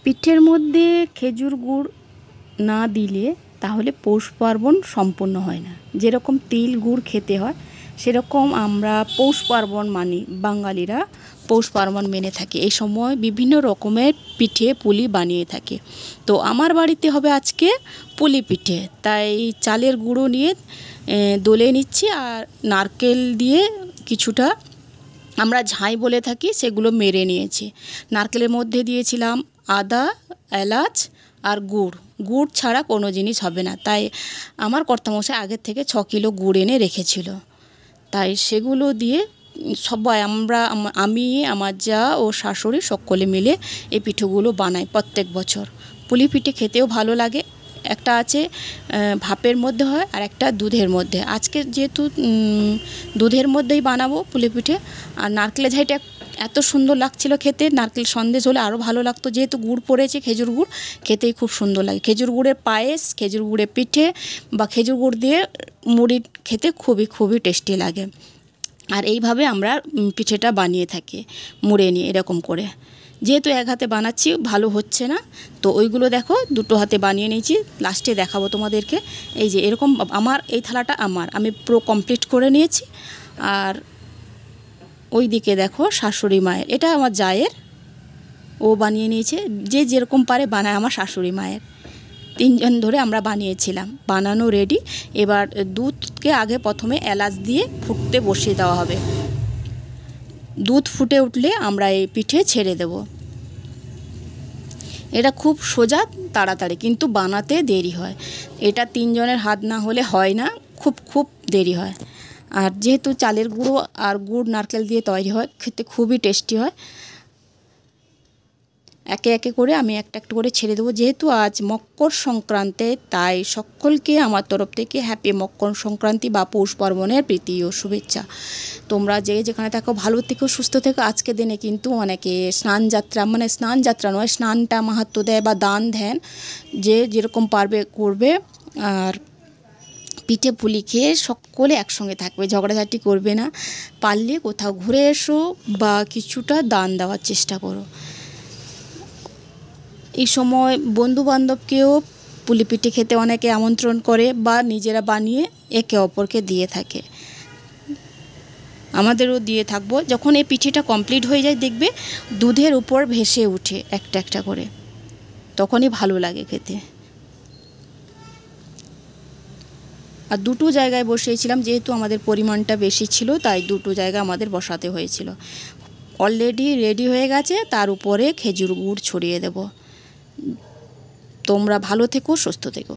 পিঠের মধ্যে খেজুর গুড় না দিলে তাহলে পৌষ পার্বণ সম্পূর্ণ হয় না। যেরকম তিল গুড় খেতে হয় সেরকম আমরা পৌষ পার্বণ মানি, বাঙালিরা পৌষ পার্বণ মেনে থাকি। এই সময় বিভিন্ন রকমের পিঠে পুলি বানিয়ে থাকে। তো আমার বাড়িতে হবে আজকে পুলি পিঠে, তাই চালের গুঁড়ো নিয়ে দলে নিচ্ছি আর নারকেল দিয়ে কিছুটা আমরা ঝাঁই বলে থাকি সেগুলো মেরে নিয়েছি। নারকেলের মধ্যে দিয়েছিলাম আদা, এলাচ আর গুড় ছাড়া কোনো জিনিস হবে না। তাই আমার কর্তামশাই আগের থেকে 6 কিলো গুড় এনে রেখেছিল, তাই সেগুলো দিয়ে সবাই আমি আমার যা ও শাশুড়ি সকলে মিলে এই পিঠেগুলো বানাই প্রত্যেক বছর। পুলি পিঠে খেতেও ভালো লাগে। একটা আছে ভাপের মধ্যে হয় আর একটা দুধের মধ্যে। আজকে যেহেতু দুধের মধ্যেই বানাবো পুলি পিঠে। আর নারকেলের ঝাঁইটা এত সুন্দর লাগছিল খেতে, নারকেল সন্দেশ হলে আরও ভালো লাগতো। যেহেতু গুড় পড়েছে, খেজুর গুড়, খেতেই খুব সুন্দর লাগে। খেজুর গুড়ের পায়েস, খেজুর গুড়ের পিঠে বা খেজুর গুড় দিয়ে মুড়ি খেতে খুবই টেস্টি লাগে। আর এইভাবে আমরা পিঠেটা বানিয়ে থাকি মুড়ে নিয়ে এরকম করে। যেহেতু এক হাতে বানাচ্ছি ভালো হচ্ছে না, তো ওইগুলো দেখো দুটো হাতে বানিয়ে নিয়েছি, লাস্টে দেখাবো তোমাদেরকে। এই যে এরকম আমার এই থালাটা আমি পুরো কমপ্লিট করে নিয়েছি। আর ওই দিকে দেখো শাশুড়ি মায়ের, এটা আমার জায়ের, ও বানিয়ে নিয়েছে। যে যেরকম পারে বানায় আমার শাশুড়ি মায়ের। 3 জন ধরে আমরা বানিয়েছিলাম, বানানো রেডি। এবার দুধকে আগে প্রথমে এলাচ দিয়ে ফুটতে বসিয়ে দেওয়া হবে। দুধ ফুটে উঠলে আমরা এই পিঠে ছেড়ে দেব। এটা খুব সোজা, তাড়াতাড়ি, কিন্তু বানাতে দেরি হয়। এটা 3 জনের হাত না হলে হয় না, খুব দেরি হয়। আর যেহেতু চালের গুঁড়ো আর গুড় নারকেল দিয়ে তৈরি হয়, খেতে খুবই টেস্টি হয়। একে একে করে আমি একটা করে ছেড়ে দেবো। যেহেতু আজ মকর সংক্রান্তি, তাই সকলকে আমার তরফ থেকে হ্যাপি মকর সংক্রান্তি বা পৌষ পার্বণের প্রীতি ও শুভেচ্ছা। তোমরা যে যেখানে থাকো ভালো থেকো, সুস্থ থেকো। আজকের দিনে কিন্তু অনেকে স্নান যাত্রা নয়, স্নানটা মাহাত্ম্য দেয় বা দান দেন, যে যেরকম পারবে করবে। আর পিঠে পুলি খেয়ে সকলে একসঙ্গে থাকবে, ঝগড়াঝাটি করবে না। পারলে কোথাও ঘুরে এসো বা কিছুটা দান দেওয়ার চেষ্টা করো। এই সময় বন্ধুবান্ধবকেও পুলি পিঠে খেতে অনেকে আমন্ত্রণ করে বা নিজেরা বানিয়ে একে অপরকে দিয়ে থাকে। আমাদেরও দিয়ে থাকবো। যখন এই পিঠেটা কমপ্লিট হয়ে যায় দেখবে দুধের উপর ভেসে উঠে একটা করে, তখনই ভালো লাগে খেতে। আর দুটো জায়গায় বসিয়েছিলাম, যেহেতু আমাদের পরিমাণটা বেশি ছিল, তাই দুটো জায়গা আমাদের বসাতে হয়েছিল। অলরেডি রেডি হয়ে গেছে, তার উপরে খেজুর গুড় ছড়িয়ে দেব। তোমরা ভালো থেকো, সুস্থ থেকো।